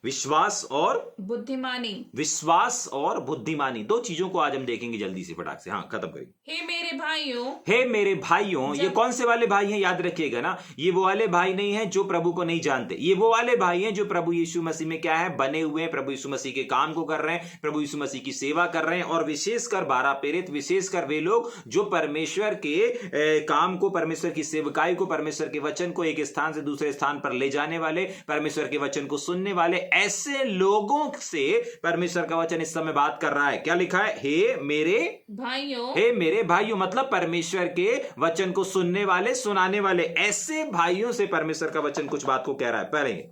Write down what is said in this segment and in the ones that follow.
विश्वास और बुद्धिमानी। विश्वास और बुद्धिमानी, दो चीजों को आज हम देखेंगे जल्दी से फटाक से। हाँ, खत्म करिए। हे मेरे भाइयों, हे मेरे भाइयों, ये कौन से वाले भाई हैं याद रखिएगा ना, ये वो वाले भाई नहीं हैं जो प्रभु को नहीं जानते, ये वो वाले भाई हैं जो प्रभु यीशु मसीह में क्या है, बने हुए हैं, प्रभु यीशु मसीह के काम को कर रहे हैं, प्रभु यीशु मसीह की सेवा कर रहे हैं। और विशेषकर 12 प्रेरित, विशेषकर वे लोग जो परमेश्वर के काम को, परमेश्वर की सेवकाई को, परमेश्वर के वचन को एक स्थान से दूसरे स्थान पर ले जाने वाले, परमेश्वर के वचन को सुनने वाले, ऐसे लोगों से परमेश्वर का वचन इस समय बात कर रहा है। क्या लिखा है? हे मेरे भाइयों, हे मेरे भाइयों, मतलब परमेश्वर के वचन को सुनने वाले, सुनाने वाले, ऐसे भाइयों से परमेश्वर का वचन कुछ बात को कह रहा है। पहले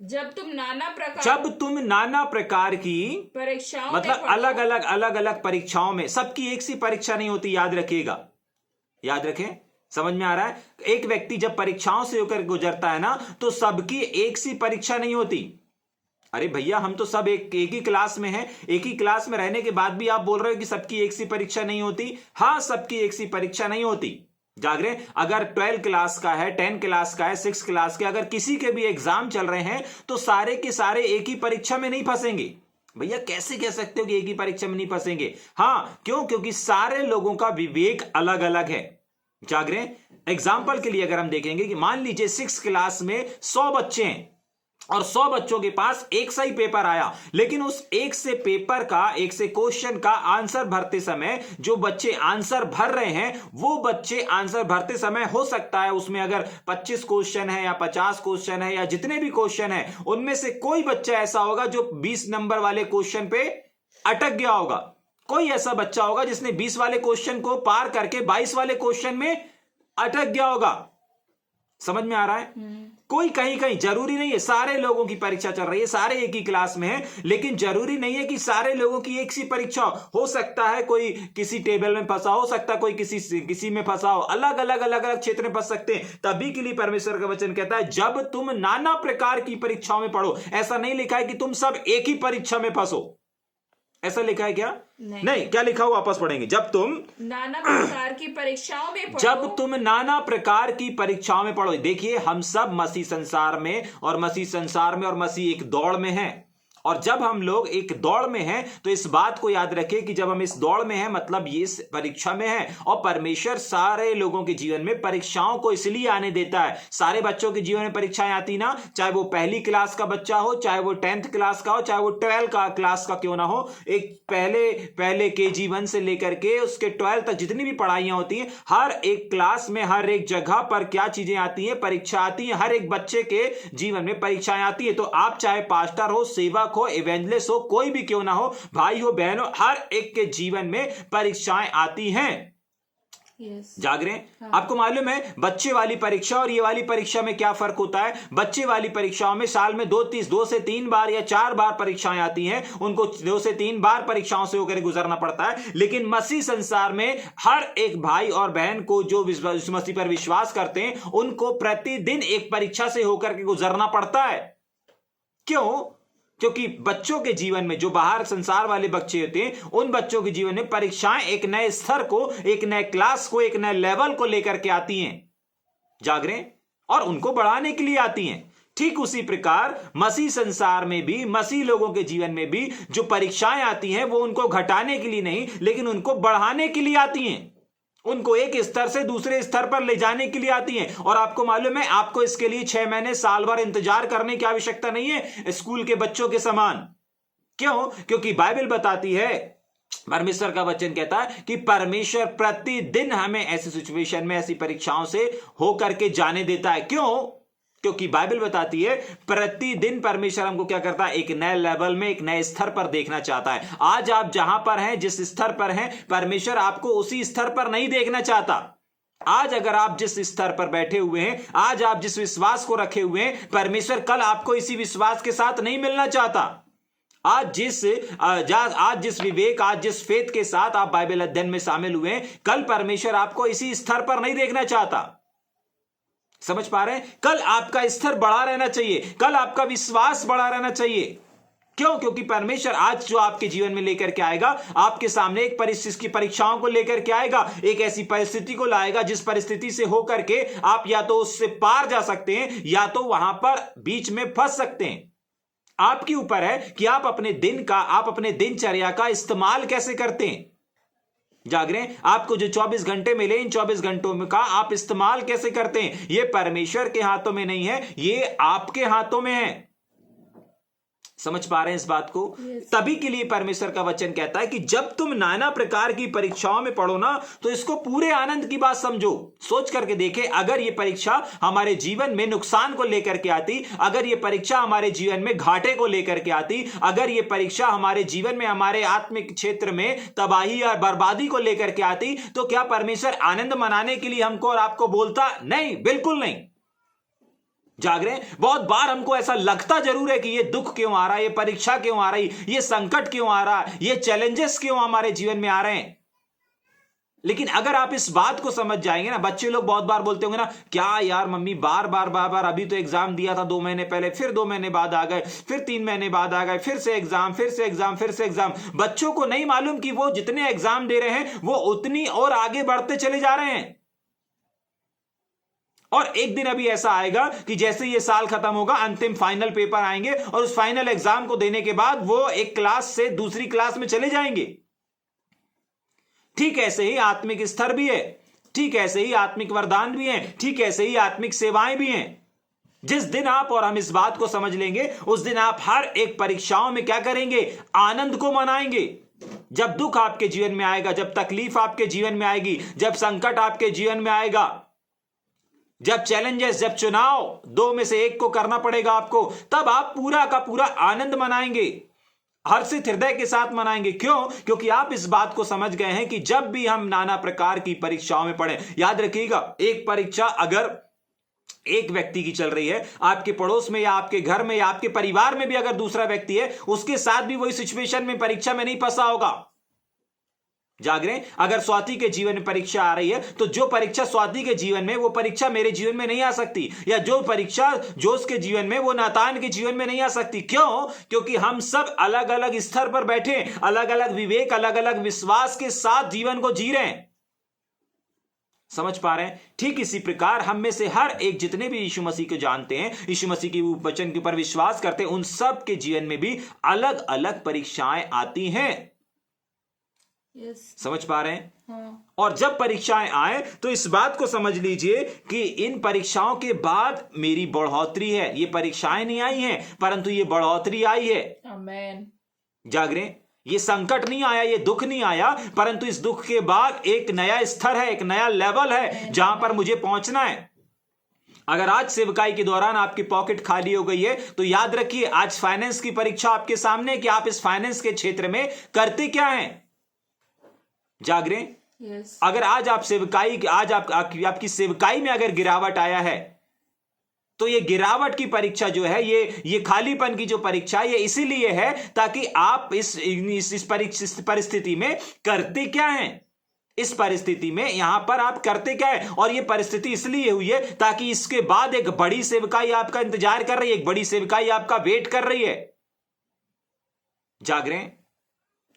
जब तुम नाना प्रकार की परीक्षाओं मतलब अलग अलग परीक्षाओं में, सबकी एक सी परीक्षा नहीं होती, याद रखिएगा, याद रखें, समझ में आ रहा है? एक व्यक्ति जब परीक्षाओं से होकर गुजरता है ना, तो सबकी एक सी परीक्षा नहीं होती। अरे भैया, हम तो सब एक ही क्लास में हैं, एक ही क्लास में रहने के बाद भी आप बोल रहे हो कि सबकी एक सी परीक्षा नहीं होती। हाँ, सबकी एक सी परीक्षा नहीं होती। जागरे, अगर 12 क्लास का है, 10 क्लास का है, 6 क्लास के, अगर किसी के भी एग्जाम चल रहे हैं तो सारे के सारे एक ही परीक्षा में नहीं फंसेंगे। भैया कैसे कह सकते हो कि एक ही परीक्षा में नहीं फंसेंगे? हाँ, क्यों? क्योंकि सारे लोगों का विवेक अलग अलग है। जागरे, एग्जाम्पल के लिए अगर हम देखेंगे कि मान लीजिए 6 क्लास में 100 बच्चे हैं और 100 बच्चों के पास एक सही पेपर आया, लेकिन उस एक से पेपर का, एक से क्वेश्चन का आंसर भरते समय जो बच्चे आंसर भर रहे हैं, वो बच्चे आंसर भरते समय हो सकता है उसमें अगर 25 क्वेश्चन है या 50 क्वेश्चन है या जितने भी क्वेश्चन है, उनमें से कोई बच्चा ऐसा होगा जो 20 नंबर वाले क्वेश्चन पे अटक गया होगा। कोई ऐसा बच्चा होगा जिसने 20 वाले क्वेश्चन को पार करके 22 वाले क्वेश्चन में अटक गया होगा। समझ में आ रहा है? कोई कहीं कहीं, जरूरी नहीं है, सारे लोगों की परीक्षा चल रही है, सारे एक ही क्लास में हैं, लेकिन जरूरी नहीं है कि सारे लोगों की एक सी परीक्षा हो सकता है कोई किसी टेबल में फंसा हो सकता है, कोई किसी में फंसा हो, अलग अलग क्षेत्र में फंस सकते हैं। तभी के लिए परमेश्वर का वचन कहता है जब तुम नाना प्रकार की परीक्षाओं में पढ़ो। ऐसा नहीं लिखा है कि तुम सब एक ही परीक्षा में फंसो, ऐसा लिखा है क्या? नहीं। क्या लिखा हुआ? वापस पढ़ेंगे। जब तुम नाना प्रकार की परीक्षाओं में पढ़ो। जब तुम नाना प्रकार की परीक्षाओं में पढ़ो। देखिए, हम सब मसीह संसार में और मसीह एक दौड़ में हैं। और जब हम लोग एक दौड़ में हैं तो इस बात को याद रखें कि जब हम इस दौड़ में हैं मतलब ये इस परीक्षा में है। और परमेश्वर सारे लोगों के जीवन में परीक्षाओं को इसलिए आने देता है। सारे बच्चों के जीवन में परीक्षाएं आती ना, चाहे वो पहली क्लास का बच्चा हो, चाहे वो 10th क्लास का हो, चाहे वो 12 का क्लास का क्यों ना हो। एक पहले के जीवन से लेकर के उसके 12 तक जितनी भी पढ़ाइयां होती हैं, हर एक क्लास में, हर एक जगह पर क्या चीजें आती हैं? परीक्षा आती है। हर एक बच्चे के जीवन में परीक्षाएं आती है। तो आप चाहे पास्टर हो, सेवक हो, इवेंजलिस्ट हो, कोई भी क्यों ना हो, भाई हो, बहन हो, हर एक के जीवन में परीक्षाएं आती हैं। जाग रहे हैं? आपको मालूम है बच्चे वाली परीक्षा और ये वाली परीक्षा में क्या फर्क होता है? बच्चे वाली परीक्षाओं में साल में 2 से 3 बार या 4 बार परीक्षाएं आती हैं, उनको 2 से 3 बार परीक्षाओं से होकर गुजरना पड़ता है। लेकिन मसीह संसार में हर एक भाई और बहन को जो मसीह पर विश्वास करते हैं, उनको प्रतिदिन एक परीक्षा से होकर के गुजरना पड़ता है। क्यों? क्योंकि बच्चों के जीवन में, जो बाहर संसार वाले बच्चे होते हैं, उन बच्चों के जीवन में परीक्षाएं एक नए स्तर को, एक नए क्लास को, एक नए लेवल को लेकर के आती हैं। जाग रहे हैं? और उनको बढ़ाने के लिए आती हैं। ठीक उसी प्रकार मसीह संसार में भी, मसीह लोगों के जीवन में भी जो परीक्षाएं आती हैं, वो उनको घटाने के लिए नहीं, लेकिन उनको बढ़ाने के लिए आती हैं। उनको एक स्तर से दूसरे स्तर पर ले जाने के लिए आती हैं। और आपको मालूम है, आपको इसके लिए 6 महीने, साल भर इंतजार करने की आवश्यकता नहीं है, स्कूल के बच्चों के समान। क्यों? क्योंकि बाइबल बताती है, परमेश्वर का वचन कहता है कि परमेश्वर प्रतिदिन हमें ऐसी सिचुएशन में, ऐसी परीक्षाओं से होकर के जाने देता है। क्यों? क्योंकि बाइबल बताती है प्रतिदिन परमेश्वर हमको क्या करता है? एक नए लेवल में, एक नए स्तर पर देखना चाहता है। आज आप जहां पर हैं, जिस स्तर पर हैं, परमेश्वर आपको उसी स्तर पर नहीं देखना चाहता। आज अगर आप जिस स्तर पर बैठे हुए हैं, आज आप जिस विश्वास को रखे हुए हैं, परमेश्वर कल आपको इसी विश्वास के साथ नहीं मिलना चाहता। आज जिस विवेक, आज जिस फेथ के साथ आप बाइबल अध्ययन में शामिल हुए हैं, कल परमेश्वर आपको इसी स्तर पर नहीं देखना चाहता। समझ पा रहे हैं? कल आपका स्तर बढ़ा रहना चाहिए, कल आपका विश्वास बढ़ा रहना चाहिए। क्यों? क्योंकि परमेश्वर आज जो आपके जीवन में लेकर के आएगा, आपके सामने एक परिस्थिति की परीक्षाओं को लेकर के आएगा, एक ऐसी परिस्थिति को लाएगा जिस परिस्थिति से होकर के आप या तो उससे पार जा सकते हैं या तो वहां पर बीच में फंस सकते हैं। आपके ऊपर है कि आप अपने दिनचर्या का इस्तेमाल कैसे करते हैं। जाग रहे हैं, आपको जो 24 घंटे मिले, इन 24 घंटों में का आप इस्तेमाल कैसे करते हैं, यह परमेश्वर के हाथों में नहीं है, यह आपके हाथों में है। समझ पा रहे हैं इस बात को? तभी के लिए परमेश्वर का वचन कहता है कि जब तुम नाना प्रकार की परीक्षाओं में पढ़ो ना, तो इसको पूरे आनंद की बात समझो। सोच करके देखें, अगर यह परीक्षा हमारे जीवन में नुकसान को लेकर के आती, अगर यह परीक्षा हमारे जीवन में घाटे को लेकर के आती, अगर यह परीक्षा हमारे जीवन में, हमारे आत्मिक क्षेत्र में तबाही और बर्बादी को लेकर के आती, तो क्या परमेश्वर आनंद मनाने के लिए हमको और आपको बोलता? नहीं, बिल्कुल नहीं। जाग रहे हैं, बहुत बार हमको ऐसा लगता जरूर है कि ये दुख क्यों आ रहा है, ये परीक्षा क्यों आ रही, ये संकट क्यों आ रहा है, ये चैलेंजेस क्यों हमारे जीवन में आ रहे हैं। लेकिन अगर आप इस बात को समझ जाएंगे ना, बच्चे लोग बहुत बार बोलते होंगे ना, क्या यार मम्मी बार बार अभी तो एग्जाम दिया था 2 महीने पहले, फिर 2 महीने बाद आ गए, फिर 3 महीने बाद आ गए, फिर से एग्जाम, फिर से एग्जाम, फिर से एग्जाम। बच्चों को नहीं मालूम कि वो जितने एग्जाम दे रहे हैं वो उतनी और आगे बढ़ते चले जा रहे हैं। और एक दिन अभी ऐसा आएगा कि जैसे ये साल खत्म होगा, अंतिम फाइनल पेपर आएंगे और उस फाइनल एग्जाम को देने के बाद वो एक क्लास से दूसरी क्लास में चले जाएंगे। ठीक ऐसे ही आत्मिक स्तर भी है, ठीक ऐसे ही आत्मिक वरदान भी हैं, ठीक ऐसे ही आत्मिक सेवाएं भी हैं। जिस दिन आप और हम इस बात को समझ लेंगे, उस दिन आप हर एक परीक्षाओं में क्या करेंगे? आनंद को मनाएंगे। जब दुख आपके जीवन में आएगा, जब तकलीफ आपके जीवन में आएगी, जब संकट आपके जीवन में आएगा, जब चैलेंजेस, जब चुनाव 2 में से 1 को करना पड़ेगा आपको, तब आप पूरा का पूरा आनंद मनाएंगे, हर्षित हृदय के साथ मनाएंगे। क्यों? क्योंकि आप इस बात को समझ गए हैं कि जब भी हम नाना प्रकार की परीक्षाओं में पड़े, याद रखिएगा, एक परीक्षा अगर एक व्यक्ति की चल रही है, आपके पड़ोस में या आपके घर में या आपके परिवार में भी अगर दूसरा व्यक्ति है, उसके साथ भी वही सिचुएशन में, परीक्षा में नहीं फंसा होगा। जाग रहे हैं, अगर स्वाति के जीवन में परीक्षा आ रही है, तो जो परीक्षा स्वाति के जीवन में, वो परीक्षा मेरे जीवन में नहीं आ सकती, या जो परीक्षा जोश के जीवन में, वो नातान के जीवन में नहीं आ सकती। क्यों? क्योंकि हम सब अलग अलग स्तर पर बैठे, अलग अलग विवेक, अलग अलग विश्वास के साथ जीवन को जी रहे हैं। समझ पा रहे हैं? ठीक इसी प्रकार हम में से हर एक, जितने भी यीशु मसीह को जानते हैं, यीशु मसीह के वचन के ऊपर विश्वास करते हैं, उन सब के जीवन में भी अलग अलग परीक्षाएं आती हैं। समझ पा रहे हैं? हाँ। और जब परीक्षाएं आए तो इस बात को समझ लीजिए कि इन परीक्षाओं के बाद मेरी बढ़ोतरी है। ये परीक्षाएं नहीं आई हैं, परंतु ये बढ़ोतरी आई है। आमीन। जाग रहे हैं, ये संकट नहीं आया, ये दुख नहीं आया, परंतु इस दुख के बाद एक नया स्तर है, एक नया लेवल है जहां पर मुझे पहुंचना है। अगर आज सेवकाई के दौरान आपकी पॉकेट खाली हो गई है, तो याद रखिए, आज फाइनेंस की परीक्षा आपके सामने है कि आप इस फाइनेंस के क्षेत्र में करते क्या हैं। जाग रहे हैं? Yes. अगर आज आप सेवकाई, आज आपकी सेवकाई में अगर गिरावट आया है, तो ये गिरावट की परीक्षा जो है, ये खालीपन की जो परीक्षा है, ये इसीलिए है ताकि आप इस परिस्थिति में करते क्या हैं, इस परिस्थिति में यहां पर आप करते क्या है। और ये परिस्थिति इसलिए हुई है ताकि इसके बाद एक बड़ी सेवकाई आपका इंतजार कर रही है, एक बड़ी सेवकाई आपका वेट कर रही है। जाग रहे हैं?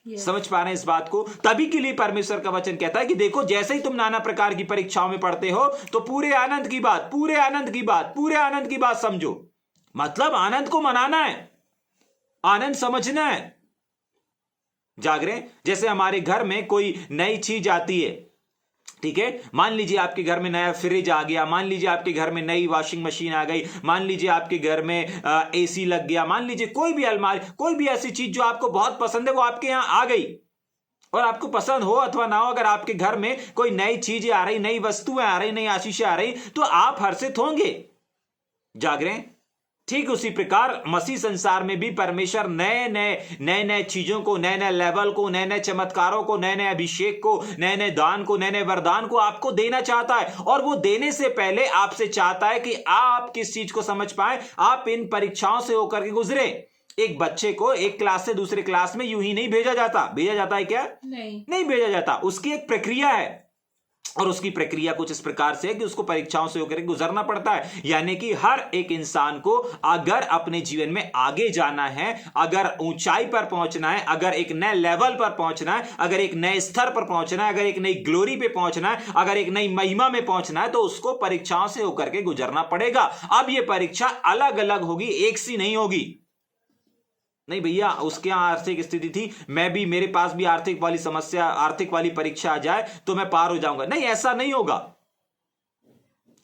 समझ पा रहे हैं इस बात को? तभी के लिए परमेश्वर का वचन कहता है कि देखो, जैसे ही तुम नाना प्रकार की परीक्षाओं में पढ़ते हो, तो पूरे आनंद की बात, पूरे आनंद की बात, पूरे आनंद की बात समझो। मतलब आनंद को मनाना है, आनंद समझना है। जाग रहे हैं? जैसे हमारे घर में कोई नई चीज आती है, ठीक है, मान लीजिए आपके घर में नया फ्रिज आ गया, मान लीजिए आपके घर में नई वॉशिंग मशीन आ गई, मान लीजिए आपके घर में एसी लग गया, मान लीजिए कोई भी अलमारी, कोई भी ऐसी चीज जो आपको बहुत पसंद है, वो आपके यहां आ गई। और आपको पसंद हो अथवा ना हो, अगर आपके घर में कोई नई चीजें आ रही, नई वस्तुएं आ रही, नई आशीषें आ रही, तो आप हर्षित होंगे। जाग रहे हैं? ठीक उसी प्रकार मसीह संसार में भी परमेश्वर नए चीजों को, नए नए लेवल को, नए नए चमत्कारों को, नए नए अभिषेक को, नए नए दान को, नए नए वरदान को आपको देना चाहता है। और वो देने से पहले आपसे चाहता है कि आप किस चीज को समझ पाए, आप इन परीक्षाओं से होकर के गुजरे। एक बच्चे को एक क्लास से दूसरे क्लास में यूं ही नहीं भेजा जाता। भेजा जाता है क्या? नहीं भेजा जाता। उसकी एक प्रक्रिया है, और उसकी प्रक्रिया कुछ इस प्रकार से है कि उसको परीक्षाओं से होकर गुजरना पड़ता है। यानी कि हर एक इंसान को अगर अपने जीवन में आगे जाना है, अगर ऊंचाई पर पहुंचना है, अगर एक नए लेवल पर पहुंचना है, अगर एक नए स्तर पर पहुंचना है, अगर एक नई ग्लोरी पे पहुंचना है, अगर एक नई महिमा में पहुंचना है, तो उसको परीक्षाओं से होकर के गुजरना पड़ेगा। अब यह परीक्षा अलग अलग होगी, एक सी नहीं होगी। नहीं भैया, उसके यहाँ आर्थिक स्थिति थी, मैं भी, मेरे पास भी आर्थिक वाली समस्या, आर्थिक वाली परीक्षा आ जाए तो मैं पार हो जाऊंगा। नहीं, ऐसा नहीं होगा।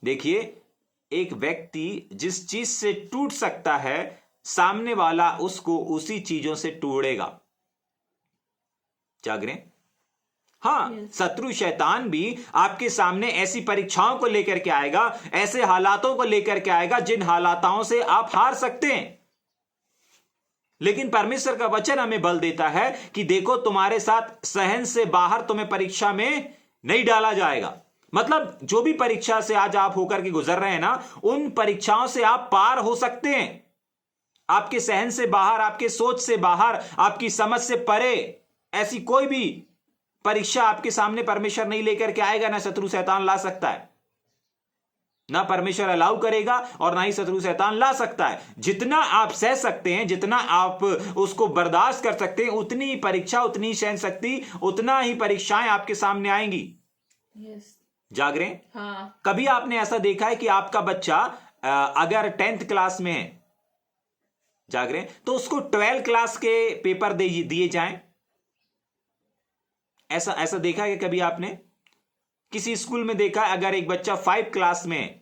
देखिए, एक व्यक्ति जिस चीज से टूट सकता है, सामने वाला उसको उसी चीजों से तोड़ेगा। जागरे? हाँ, शत्रु शैतान भी आपके सामने ऐसी परीक्षाओं को लेकर के आएगा, ऐसे हालातों को लेकर के आएगा जिन हालातों से आप हार सकते हैं। लेकिन परमेश्वर का वचन हमें बल देता है कि देखो, तुम्हारे साथ सहन से बाहर तुम्हें परीक्षा में नहीं डाला जाएगा। मतलब जो भी परीक्षा से आज आप होकर के गुजर रहे हैं ना, उन परीक्षाओं से आप पार हो सकते हैं। आपके सहन से बाहर, आपके सोच से बाहर, आपकी समझ से परे ऐसी कोई भी परीक्षा आपके सामने परमेश्वर नहीं लेकर के आएगा, ना शत्रु शैतान ला सकता है। ना परमेश्वर अलाउ करेगा और ना ही शत्रु शैतान ला सकता है। जितना आप सह सकते हैं, जितना आप उसको बर्दाश्त कर सकते हैं, उतनी ही परीक्षा, उतनी ही सहन शक्ति, उतना ही परीक्षाएं आपके सामने आएंगी। जागरे? हाँ। कभी आपने ऐसा देखा है कि आपका बच्चा अगर 10th क्लास में है, जागरे, तो उसको 12th क्लास के पेपर दिए जाएं? ऐसा देखा है कि कभी आपने किसी स्कूल में देखा है अगर एक बच्चा 5 क्लास में है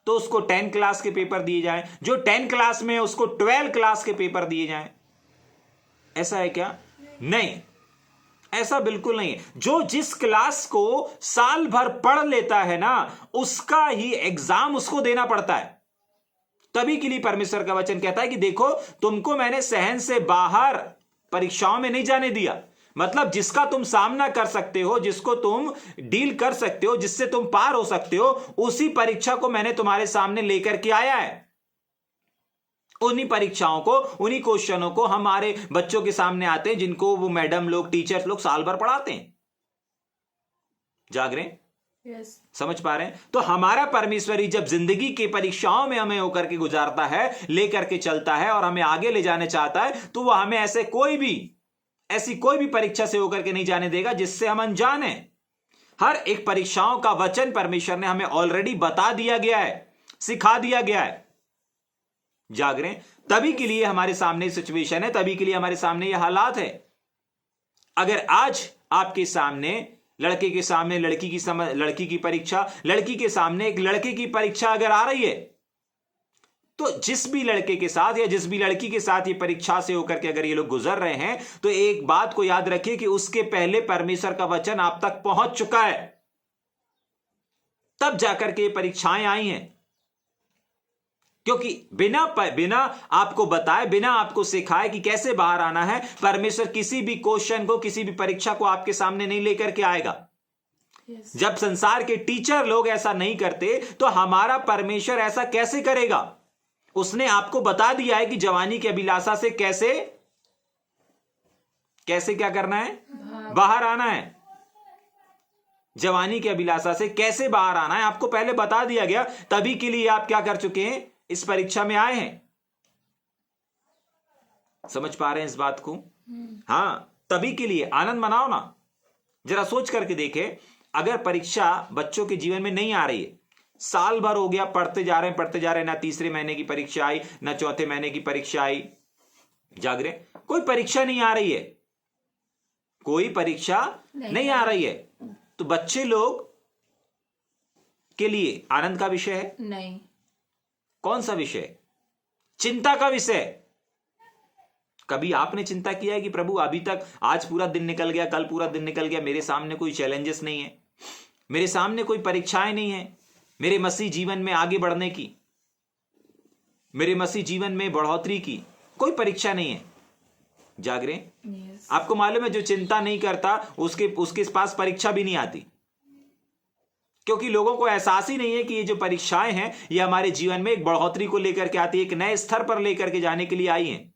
तो उसको 10 क्लास के पेपर दिए जाएं, जो 10 क्लास में है उसको 12 क्लास के पेपर दिए जाएं? ऐसा है क्या? नहीं, ऐसा बिल्कुल नहीं है। जो जिस क्लास को साल भर पढ़ लेता है ना, उसका ही एग्जाम उसको देना पड़ता है। तभी के लिए परमेश्वर का वचन कहता है कि देखो, तुमको मैंने सहन से बाहर परीक्षाओं में नहीं जाने दिया। मतलब जिसका तुम सामना कर सकते हो, जिसको तुम डील कर सकते हो, जिससे तुम पार हो सकते हो, उसी परीक्षा को मैंने तुम्हारे सामने लेकर के आया है। उन्हीं परीक्षाओं को, उन्हीं क्वेश्चनों को हमारे बच्चों के सामने आते हैं, जिनको वो मैडम लोग, टीचर्स लोग साल भर पढ़ाते हैं। जाग रहे हैं? समझ पा रहे हैं? तो हमारा परमेश्वर ही जब जिंदगी की परीक्षाओं में हमें होकर के गुजारता है, लेकर के चलता है और हमें आगे ले जाने चाहता है, तो वह हमें ऐसी कोई भी परीक्षा से होकर के नहीं जाने देगा जिससे हम अनजान हैं। हर एक परीक्षाओं का वचन परमेश्वर ने हमें ऑलरेडी बता दिया गया है, सिखा दिया गया है। जाग रहे हैं? तभी के लिए हमारे सामने सिचुएशन है, तभी के लिए हमारे सामने ये हालात है। अगर आज आपके सामने, लड़के के सामने लड़की की परीक्षा, लड़की के सामने एक लड़के की परीक्षा अगर आ रही है, तो जिस भी लड़के के साथ या जिस भी लड़की के साथ ये परीक्षा से होकर के अगर ये लोग गुजर रहे हैं, तो एक बात को याद रखिए कि उसके पहले परमेश्वर का वचन आप तक पहुंच चुका है, तब जाकर के ये परीक्षाएं आई हैं। क्योंकि बिना आपको बताए, बिना आपको सिखाए कि कैसे बाहर आना है, परमेश्वर किसी भी क्वेश्चन को, किसी भी परीक्षा को आपके सामने नहीं लेकर के आएगा। जब संसार के टीचर लोग ऐसा नहीं करते, तो हमारा परमेश्वर ऐसा कैसे करेगा? उसने आपको बता दिया है कि जवानी की अभिलाषा से कैसे क्या करना है, बाहर आना है। जवानी की अभिलाषा से कैसे बाहर आना है आपको पहले बता दिया गया। तभी के लिए आप क्या कर चुके हैं, इस परीक्षा में आए हैं। समझ पा रहे हैं इस बात को? हाँ, तभी के लिए आनंद मनाओ ना। जरा सोच करके देखें, अगर परीक्षा बच्चों के जीवन में नहीं आ रही है, साल भर हो गया, पढ़ते जा रहे हैं, ना तीसरे महीने की परीक्षा आई, ना चौथे महीने की परीक्षा आई, जाग रहे, कोई परीक्षा नहीं आ रही है, कोई परीक्षा नहीं आ रही है, तो बच्चे लोग के लिए आनंद का विषय है? नहीं। कौन सा विषय? चिंता का विषय। कभी आपने चिंता किया है कि प्रभु अभी तक, आज पूरा दिन निकल गया, कल पूरा दिन निकल गया, मेरे सामने कोई चैलेंजेस नहीं है, मेरे सामने कोई परीक्षाएं नहीं है, मेरे मसीह जीवन में आगे बढ़ने की, मेरे मसीह जीवन में बढ़ोतरी की कोई परीक्षा नहीं है? जाग रहे? आपको मालूम है, जो चिंता नहीं करता उसके पास परीक्षा भी नहीं आती, क्योंकि लोगों को एहसास ही नहीं है कि ये जो परीक्षाएं हैं, ये हमारे जीवन में एक बढ़ोतरी को लेकर के आती है, एक नए स्तर पर लेकर के जाने के लिए आई हैं।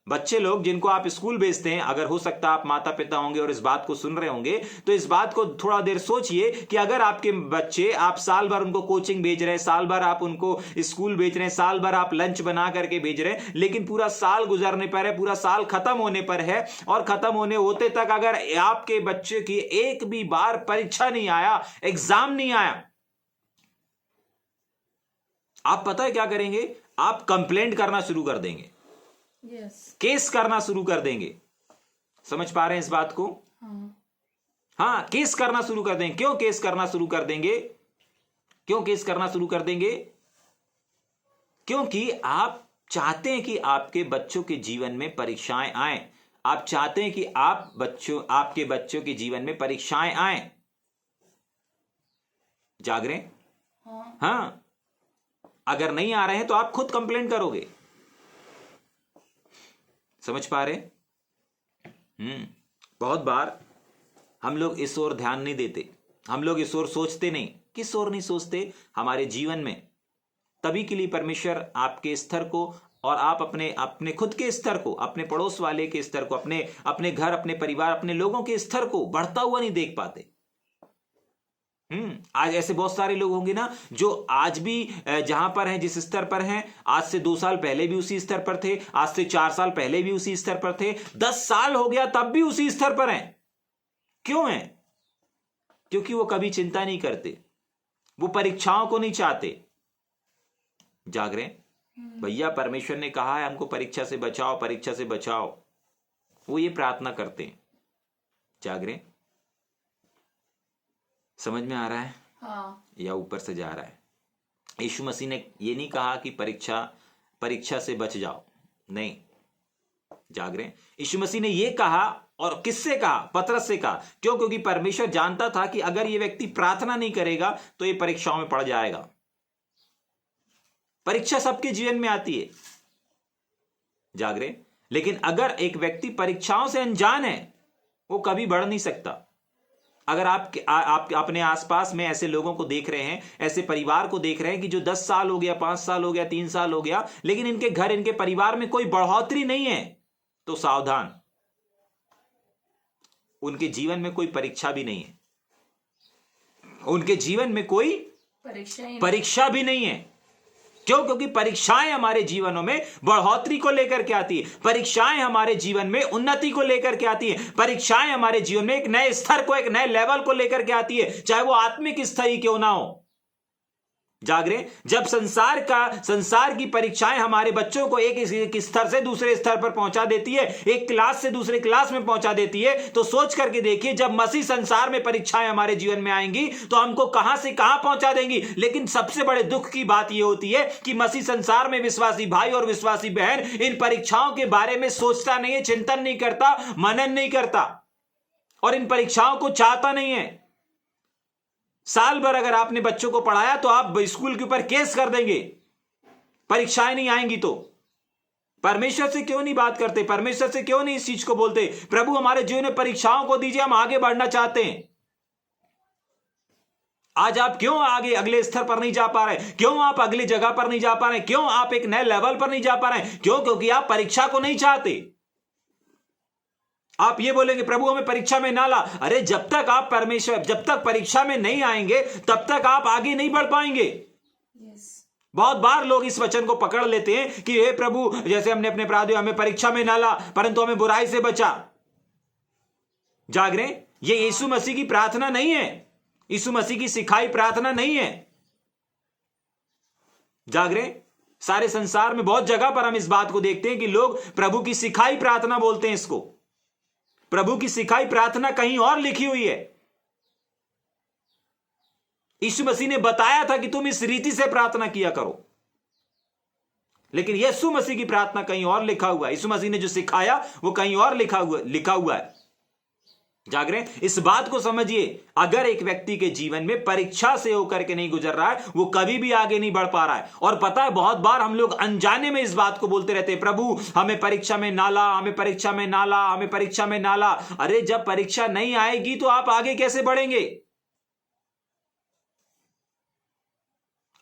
बच्चे लोग जिनको आप स्कूल भेजते हैं, अगर हो सकता है आप माता पिता होंगे और इस बात को सुन रहे होंगे, तो इस बात को थोड़ा देर सोचिए कि अगर आपके बच्चे, आप साल भर उनको कोचिंग भेज रहे हैं, साल भर आप उनको स्कूल भेज रहे हैं, साल भर आप लंच बना करके भेज रहे हैं, लेकिन पूरा साल गुजरने पर है, पूरा साल खत्म होने पर है, और खत्म होते तक अगर आपके बच्चे की एक भी बार परीक्षा नहीं आया, एग्जाम नहीं आया, आप पता है क्या करेंगे? आप कंप्लेंट करना शुरू कर देंगे। यस। केस करना शुरू कर देंगे। समझ पा रहे हैं इस बात को? हाँ, केस करना शुरू कर देंगे। क्यों केस करना शुरू कर देंगे? क्यों केस करना शुरू कर देंगे? क्योंकि आप चाहते हैं कि आपके बच्चों के जीवन में परीक्षाएं आए। आप चाहते हैं कि आपके बच्चों के जीवन में परीक्षाएं आए। जाग रहे हैं? हाँ, अगर नहीं आ रहे हैं तो आप खुद कंप्लेंट करोगे। समझ पा रहे? बहुत बार हम लोग इस ओर ध्यान नहीं देते, हम लोग इस ओर सोचते नहीं। किस ओर नहीं सोचते? हमारे जीवन में तभी के लिए परमेश्वर आपके स्तर को और आप अपने खुद के स्तर को, अपने पड़ोस वाले के स्तर को, अपने घर, अपने परिवार, अपने लोगों के स्तर को बढ़ता हुआ नहीं देख पाते। आज ऐसे बहुत सारे लोग होंगे ना जो आज भी जहां पर हैं, जिस स्तर पर हैं, आज से 2 साल पहले भी उसी स्तर पर थे, आज से 4 साल पहले भी उसी स्तर पर थे, 10 साल हो गया तब भी उसी स्तर पर हैं। क्यों हैं? क्योंकि वो कभी चिंता नहीं करते, वो परीक्षाओं को नहीं चाहते। जाग रहे? भैया परमेश्वर ने कहा है हमको परीक्षा से बचाओ, परीक्षा से बचाओ। वो ये प्रार्थना करते हैं। जाग रहे? समझ में आ रहा है? हाँ। या ऊपर से जा रहा है? यीशु मसीह ने ये नहीं कहा कि परीक्षा से बच जाओ, नहीं। जाग रहे? यीशु मसीह ने ये कहा, और किससे कहा? पतरस से कहा। क्यों? क्योंकि परमेश्वर जानता था कि अगर ये व्यक्ति प्रार्थना नहीं करेगा तो ये परीक्षाओं में पड़ जाएगा। परीक्षा सबके जीवन में आती है। जाग रहे? लेकिन अगर एक व्यक्ति परीक्षाओं से अनजान है, वो कभी बढ़ नहीं सकता। अगर आप अपने आसपास में ऐसे लोगों को देख रहे हैं, ऐसे परिवार को देख रहे हैं कि जो 10 साल हो गया, 5 साल हो गया, 3 साल हो गया, लेकिन इनके घर, इनके परिवार में कोई बढ़ोतरी नहीं है, तो सावधान, उनके जीवन में कोई परीक्षा भी नहीं है, उनके जीवन में कोई परीक्षा भी नहीं है। क्यों? क्योंकि परीक्षाएं हमारे जीवनों में बढ़ोतरी को लेकर के आती है, परीक्षाएं हमारे जीवन में उन्नति को लेकर के आती है, परीक्षाएं हमारे जीवन में एक नए स्तर को, एक नए लेवल को लेकर के आती है, चाहे वो आत्मिक स्तर ही क्यों ना हो। जाग रहे? जब संसार की परीक्षाएं हमारे बच्चों को एक स्तर से दूसरे स्तर पर पहुंचा देती है, एक क्लास से दूसरे क्लास में पहुंचा देती है, तो सोच करके देखिए जब मसीह संसार में परीक्षाएं हमारे जीवन में आएंगी तो हमको कहां से कहां पहुंचा देंगी। लेकिन सबसे बड़े दुख की बात यह होती है कि मसीह संसार में विश्वासी भाई और विश्वासी बहन इन परीक्षाओं के बारे में सोचता नहीं है, चिंतन नहीं करता, मनन नहीं करता, और इन परीक्षाओं को चाहता नहीं है। साल भर अगर आपने बच्चों को पढ़ाया तो आप स्कूल के ऊपर केस कर देंगे, परीक्षाएं नहीं आएंगी तो। परमेश्वर से क्यों नहीं बात करते? परमेश्वर से क्यों नहीं इस चीज को बोलते? प्रभु हमारे जीवन में परीक्षाओं को दीजिए, हम आगे बढ़ना चाहते हैं। आज आप क्यों आगे अगले स्तर पर नहीं जा पा रहे? क्यों आप अगली जगह पर नहीं जा पा रहे? क्यों आप एक नए लेवल पर नहीं जा पा रहे? क्यों? क्योंकि आप परीक्षा को नहीं चाहते। आप ये बोलेंगे प्रभु हमें परीक्षा में ना ला। अरे जब तक परीक्षा में नहीं आएंगे तब तक आप आगे नहीं बढ़ पाएंगे। बहुत बार लोग इस वचन को पकड़ लेते हैं कि हे प्रभु, जैसे हमने अपने अपराधियों, हमें परीक्षा में ना ला परंतु हमें बुराई से बचा। जाग रहे? ये यीशु मसीह की प्रार्थना नहीं है, यीशु मसीह की सिखाई प्रार्थना नहीं है। जाग रहे? सारे संसार में बहुत जगह पर हम इस बात को देखते हैं कि लोग प्रभु की सिखाई प्रार्थना बोलते हैं इसको। प्रभु की सिखाई प्रार्थना कहीं और लिखी हुई है। यीशु मसीह ने बताया था कि तुम इस रीति से प्रार्थना किया करो, लेकिन यीशु मसीह की प्रार्थना कहीं और लिखा हुआ है। यीशु मसीह ने जो सिखाया वो कहीं और लिखा हुआ है। जाग रहे? इस बात को समझिए, अगर एक व्यक्ति के जीवन में परीक्षा से होकर के नहीं गुजर रहा है, वो कभी भी आगे नहीं बढ़ पा रहा है। और पता है बहुत बार हम लोग अनजाने में इस बात को बोलते रहते हैं, प्रभु हमें परीक्षा में ना ला, हमें परीक्षा में ना ला, हमें परीक्षा में ना ला। अरे जब परीक्षा नहीं आएगी तो आप आगे कैसे बढ़ेंगे?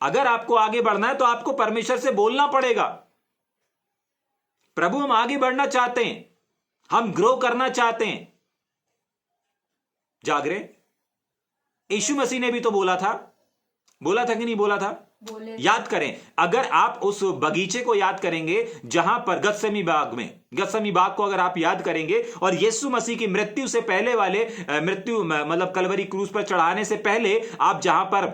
अगर आपको आगे बढ़ना है तो आपको परमेश्वर से बोलना पड़ेगा, प्रभु हम आगे बढ़ना चाहते हैं, हम ग्रो करना चाहते हैं। जाग रहे? यीशु मसीह ने भी तो बोला था कि नहीं बोला था? याद करें, अगर आप उस बगीचे को याद करेंगे जहां पर गत्सेमनी बाग को अगर आप याद करेंगे, और यीशु मसीह की मृत्यु से पहले वाले मतलब कलवरी क्रूस पर चढ़ाने से पहले आप जहां पर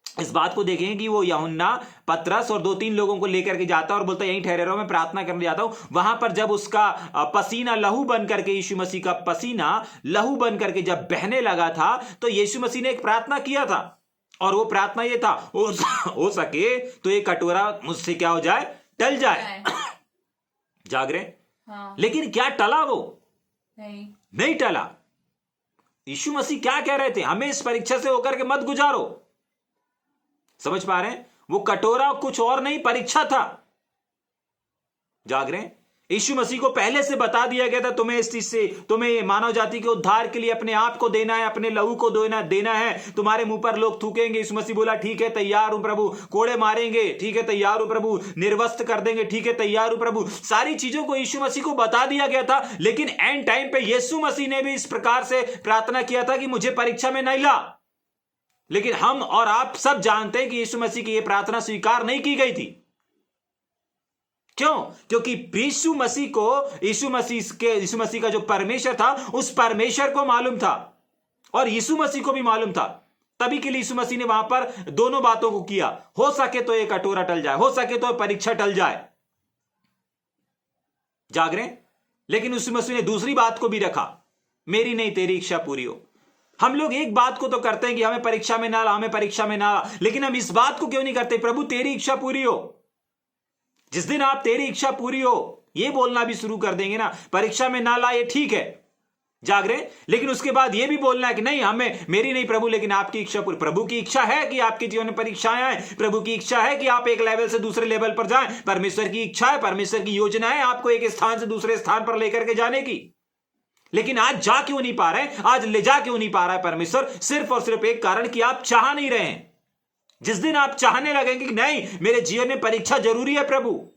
इस बात को देखें कि वो यूहन्ना पतरस और 2-3 लोगों को लेकर के जाता है और बोलता है यहीं ठहरे रहो, मैं प्रार्थना करने जाता हूं। वहां पर जब उसका पसीना लहू बन करके, यीशु मसीह का पसीना लहू बन करके जब बहने लगा था, तो यीशु मसीह ने एक प्रार्थना किया था, और वो प्रार्थना ये था, हो सके तो ये कटोरा मुझसे क्या हो जाए, टल जाए। जाग रहे? हाँ। लेकिन क्या टला? वो नहीं टला। यीशु मसीह क्या कह रहे थे? हमें इस परीक्षा से होकर के मत गुजारो। समझ पा रहे हैं? वो कटोरा कुछ और नहीं, परीक्षा था। जाग रहे हैं? यीशु मसीह को पहले से बता दिया गया था, तुम्हें इस चीज से, तुम्हें मानव जाति के उद्धार के लिए अपने आप को देना है, अपने लहू को देना है। तुम्हारे मुंह पर लोग थूकेंगे। यीशु मसीह बोला ठीक है, तैयार हूं प्रभु। कोड़े मारेंगे, ठीक है, तैयार हूं प्रभु। निर्वस्त्र कर देंगे, ठीक है, तैयार हूं प्रभु। सारी चीजों को यीशु मसीह को बता दिया गया था। लेकिन एंड टाइम पे यीशु मसीह ने भी इस प्रकार से प्रार्थना किया था कि मुझे परीक्षा में नहीं ला। लेकिन हम और आप सब जानते हैं कि यीशु मसीह की यह प्रार्थना स्वीकार नहीं की गई थी। क्यों? क्योंकि यीशु मसीह का जो परमेश्वर था, उस परमेश्वर को मालूम था और यीशु मसीह को भी मालूम था। तभी के लिए यीशु मसीह ने वहां पर दोनों बातों को किया। हो सके तो ये कटोरा टल जाए, हो सके तो परीक्षा टल जाए। जाग रहे? लेकिन यीशु मसीह ने दूसरी बात को भी रखा, मेरी नहीं तेरी इच्छा पूरी हो। हम लोग एक बात को तो करते हैं कि हमें परीक्षा में ना ला, हमें परीक्षा में ना ला, लेकिन हम इस बात को क्यों नहीं करते, प्रभु तेरी इच्छा पूरी हो। जिस दिन आप तेरी इच्छा पूरी हो ये बोलना भी शुरू कर देंगे ना, परीक्षा में ना ला, ये ठीक है, जाग रहे, लेकिन उसके बाद ये भी बोलना है कि नहीं, हमें, मेरी नहीं प्रभु लेकिन आपकी इच्छा पूरी। प्रभु की इच्छा है कि आपके जीवन में परीक्षाएं आए, प्रभु की इच्छा है कि आप एक लेवल से दूसरे लेवल पर जाएं। परमेश्वर की इच्छा है, परमेश्वर की योजना है आपको एक स्थान से दूसरे स्थान पर लेकर के जाने की। लेकिन आज जा क्यों नहीं पा रहे, आज ले जा क्यों नहीं पा रहा है परमेश्वर? सिर्फ और सिर्फ एक कारण कि आप चाह नहीं रहे हैं। जिस दिन आप चाहने लगेंगे कि नहीं, मेरे जीवन में परीक्षा जरूरी है प्रभु,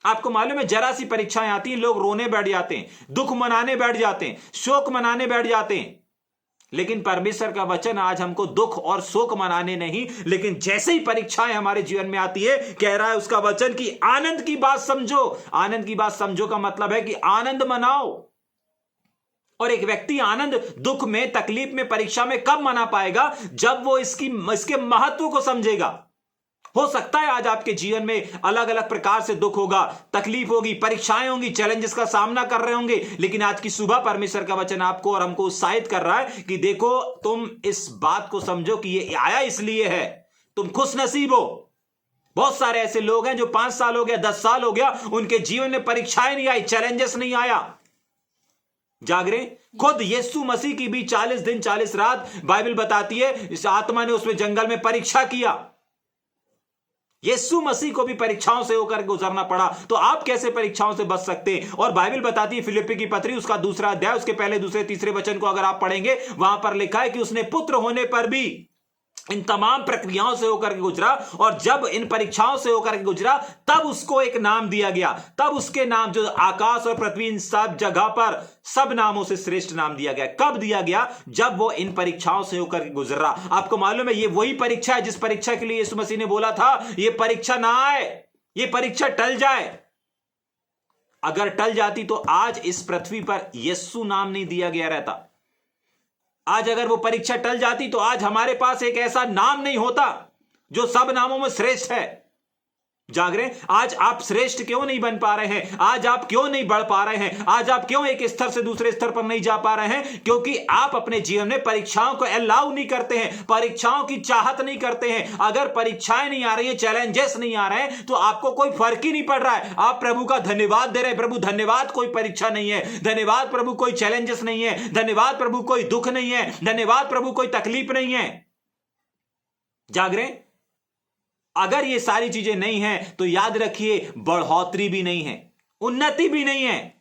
आपको मालूम है जरा सी परीक्षाएं आती हैं, लोग रोने बैठ जाते हैं, दुख मनाने बैठ जाते हैं, शोक मनाने बैठ जाते हैं। लेकिन परमेश्वर का वचन आज हमको दुख और शोक मनाने नहीं, लेकिन जैसे ही परीक्षाएं हमारे जीवन में आती है, कह रहा है उसका वचन कि आनंद की बात समझो। आनंद की बात समझो का मतलब है कि आनंद मनाओ। और एक व्यक्ति आनंद दुख में, तकलीफ में, परीक्षा में कब मना पाएगा? जब वो इसके महत्व को समझेगा। हो सकता है आज आपके जीवन में अलग अलग प्रकार से दुख होगा, तकलीफ होगी, परीक्षाएं होंगी, चैलेंजेस का सामना कर रहे होंगे, लेकिन आज की सुबह परमेश्वर का वचन आपको और हमको उत्साहित कर रहा है कि देखो, तुम इस बात को समझो कि ये आया इसलिए है, तुम खुश नसीब हो। बहुत सारे ऐसे लोग हैं जो 5 साल हो गया, 10 साल हो गया, उनके जीवन में परीक्षाएं नहीं आई, चैलेंजेस नहीं आया। जाग रहे? खुद यीशु मसीह की भी 40 दिन 40 रात बाइबल बताती है, इस आत्मा ने उसमें जंगल में परीक्षा किया। यीशु मसीह को भी परीक्षाओं से होकर गुजरना पड़ा, तो आप कैसे परीक्षाओं से बच सकते हैं? और बाइबल बताती है, फिलिप्पी की पत्री उसका 2 अध्याय, उसके पहले, दूसरे, तीसरे वचन को अगर आप पढ़ेंगे, वहां पर लिखा है कि उसने पुत्र होने पर भी इन तमाम प्रक्रियाओं से होकर के गुजरा, और जब इन परीक्षाओं से होकर के गुजरा, तब उसको एक नाम दिया गया। तब उसके नाम, जो आकाश और पृथ्वी इन सब जगह पर सब नामों से श्रेष्ठ नाम दिया गया। कब दिया गया? जब वो इन परीक्षाओं से होकर के गुजरा। आपको मालूम है, ये वही परीक्षा है जिस परीक्षा के लिए यीशु मसीह ने बोला था, ये परीक्षा ना आए, ये परीक्षा टल जाए। अगर टल जाती तो आज इस पृथ्वी पर यीशु नाम नहीं दिया गया रहता। आज अगर वो परीक्षा टल जाती तो आज हमारे पास एक ऐसा नाम नहीं होता जो सब नामों में श्रेष्ठ है। जाग रहे? आज आप श्रेष्ठ क्यों नहीं बन पा रहे हैं? आज आप क्यों नहीं बढ़ पा रहे हैं? आज आप क्यों एक स्तर से दूसरे स्तर पर नहीं जा पा रहे हैं? क्योंकि आप अपने जीवन में परीक्षाओं को अलाउ नहीं करते हैं, परीक्षाओं की चाहत नहीं करते हैं। अगर परीक्षाएं नहीं आ रही है, चैलेंजेस नहीं आ रहे हैं, तो आपको कोई फर्क ही नहीं पड़ रहा है। आप प्रभु का धन्यवाद दे रहे हैं, प्रभु धन्यवाद कोई परीक्षा नहीं है, धन्यवाद प्रभु कोई चैलेंजेस नहीं है, धन्यवाद प्रभु कोई दुख नहीं है, धन्यवाद प्रभु कोई तकलीफ नहीं है। जाग रहे? अगर ये सारी चीजें नहीं हैं तो याद रखिए, बढ़ोतरी भी नहीं है, उन्नति भी नहीं है।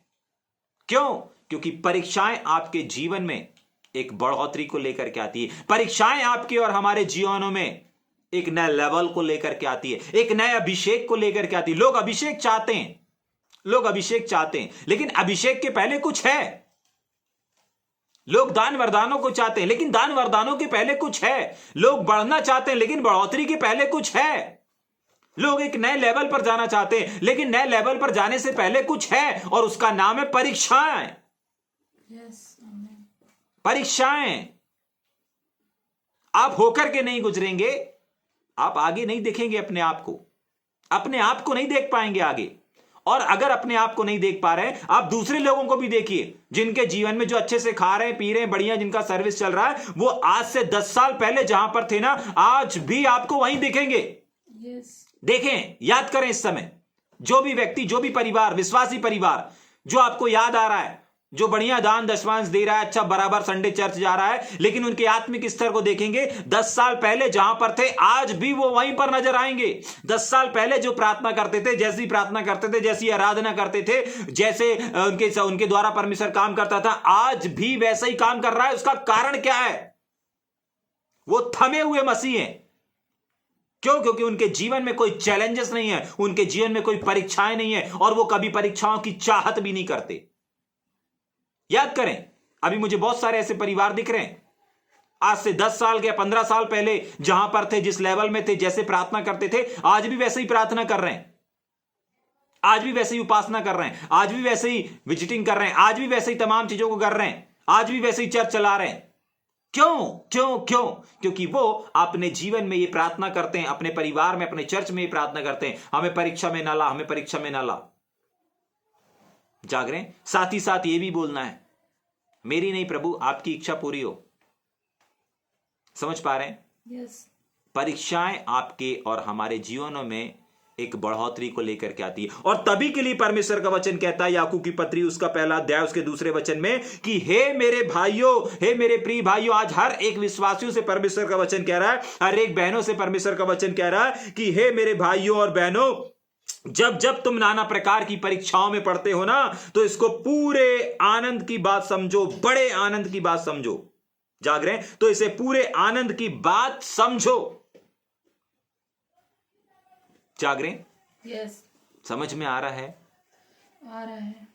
क्यों? क्योंकि परीक्षाएं आपके जीवन में एक बढ़ोतरी को लेकर के आती है। परीक्षाएं आपके और हमारे जीवनों में एक नए लेवल को लेकर के आती है, एक नए अभिषेक को लेकर के आती है। लोग अभिषेक चाहते हैं, लोग अभिषेक चाहते हैं, लेकिन अभिषेक के पहले कुछ है। लोग दान वरदानों को चाहते हैं, लेकिन दान वरदानों के पहले कुछ है। लोग बढ़ना चाहते हैं, लेकिन बढ़ोतरी के पहले कुछ है। लोग एक नए लेवल पर जाना चाहते हैं, लेकिन नए लेवल पर जाने से पहले कुछ है, और उसका नाम है परीक्षाएं। परीक्षाएं। आप होकर के नहीं गुजरेंगे, आप आगे नहीं देखेंगे अपने आप को नहीं देख पाएंगे आगे। और अगर अपने आप को नहीं देख पा रहे हैं, आप दूसरे लोगों को भी देखिए जिनके जीवन में जो अच्छे से खा रहे हैं, पी रहे हैं, बढ़िया जिनका सर्विस चल रहा है, वो आज से 10 साल पहले जहां पर थे ना, आज भी आपको वहीं दिखेंगे। देखें, याद करें इस समय जो भी व्यक्ति, जो भी परिवार, विश्वासी परिवार जो आपको याद आ रहा है, जो बढ़िया दान दशमांश दे रहा है, अच्छा बराबर संडे चर्च जा रहा है, लेकिन उनके आत्मिक स्तर को देखेंगे 10 साल पहले जहां पर थे, आज भी वो वहीं पर नजर आएंगे। 10 साल पहले जो प्रार्थना करते थे, जैसी प्रार्थना करते थे, जैसी आराधना करते थे, जैसे उनके द्वारा परमेश्वर काम करता था, आज भी वैसा ही काम कर रहा है। उसका कारण क्या है? वो थमे हुए मसीह हैं। क्यों? क्योंकि उनके जीवन में कोई चैलेंजेस नहीं है, उनके जीवन में कोई परीक्षाएं नहीं है, और वो कभी परीक्षाओं की चाहत भी नहीं करते। याद करें, अभी मुझे बहुत सारे ऐसे परिवार दिख रहे हैं, आज से 10 साल या 15 साल पहले जहां पर थे, जिस लेवल में थे, जैसे प्रार्थना करते थे, आज भी वैसे ही प्रार्थना कर रहे हैं, आज भी वैसे ही उपासना कर रहे हैं, आज भी वैसे ही विजिटिंग कर रहे हैं, आज भी वैसे ही तमाम चीजों को कर रहे हैं, आज भी वैसे ही चर्च चला रहे हैं। क्यों? क्यों? क्यों? क्योंकि वो अपने जीवन में ये प्रार्थना करते हैं, अपने परिवार में, अपने चर्च में ये प्रार्थना करते हैं, हमें परीक्षा में ना ला, हमें परीक्षा में ना ला। जाग रहे हैं। साथ ही साथ ये भी बोलना है, मेरी नहीं प्रभु, आपकी इच्छा पूरी हो। समझ पा रहे हैं? yes. परीक्षाएं आपके और हमारे जीवनों में एक बढ़ोतरी को लेकर के आती है, और तभी के लिए परमेश्वर का वचन कहता है, याकूब की पत्री उसका पहला अध्याय उसके दूसरे वचन में, कि हे मेरे भाइयों, हे मेरे प्रिय भाइयों। आज हर एक विश्वासियों से परमेश्वर का वचन कह रहा है, हर एक बहनों से परमेश्वर का वचन कह रहा है कि हे मेरे भाइयों और बहनों, जब जब तुम नाना प्रकार की परीक्षाओं में पढ़ते हो ना, तो इसको पूरे आनंद की बात समझो, बड़े आनंद की बात समझो। जाग रहे हैं? तो इसे पूरे आनंद की बात समझो। जाग रहे हैं? yes. समझ में आ रहा है? आ रहा है।